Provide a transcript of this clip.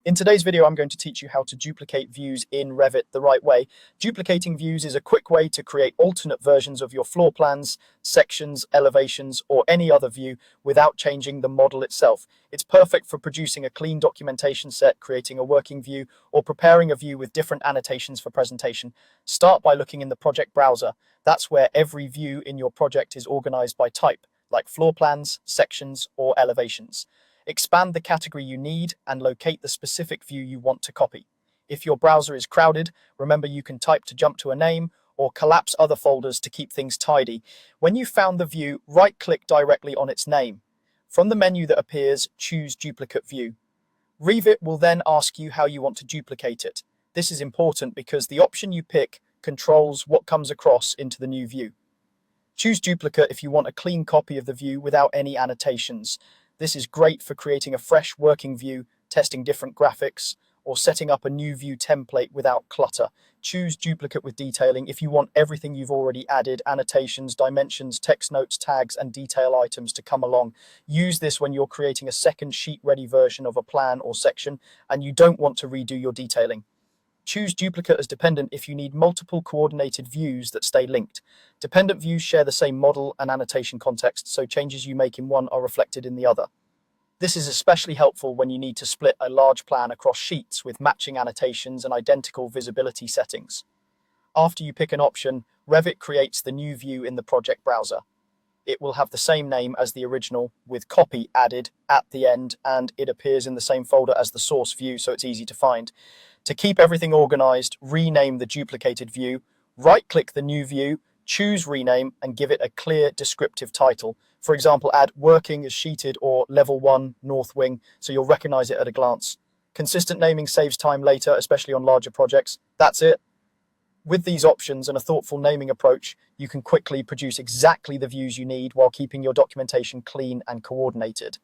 In today's video, I'm going to teach you how to duplicate views in Revit the right way. Duplicating views is a quick way to create alternate versions of your floor plans, sections, elevations, or any other view without changing the model itself. It's perfect for producing a clean documentation set, creating a working view, or preparing a view with different annotations for presentation. Start by looking in the project browser. That's where every view in your project is organized by type, like floor plans, sections, or elevations. Expand the category you need and locate the specific view you want to copy. If your browser is crowded, remember you can type to jump to a name or collapse other folders to keep things tidy. When you've found the view, right-click directly on its name. From the menu that appears, choose Duplicate View. Revit will then ask you how you want to duplicate it. This is important because the option you pick controls what comes across into the new view. Choose Duplicate if you want a clean copy of the view without any annotations. This is great for creating a fresh working view, testing different graphics, or setting up a new view template without clutter. Choose Duplicate with detailing if you want everything you've already added, annotations, dimensions, text notes, tags, and detail items to come along. Use this when you're creating a second sheet-ready version of a plan or section and you don't want to redo your detailing. Choose Duplicate as dependent if you need multiple coordinated views that stay linked. Dependent views share the same model and annotation context, so changes you make in one are reflected in the other. This is especially helpful when you need to split a large plan across sheets with matching annotations and identical visibility settings. After you pick an option, Revit creates the new view in the project browser. It will have the same name as the original with copy added at the end, and it appears in the same folder as the source view, so it's easy to find. To keep everything organized, rename the duplicated view, right-click the new view, choose rename, and give it a clear descriptive title. For example, add working as sheeted or level 1 north wing, so you'll recognize it at a glance. Consistent naming saves time later, especially on larger projects. That's it. With these options and a thoughtful naming approach, you can quickly produce exactly the views you need while keeping your documentation clean and coordinated.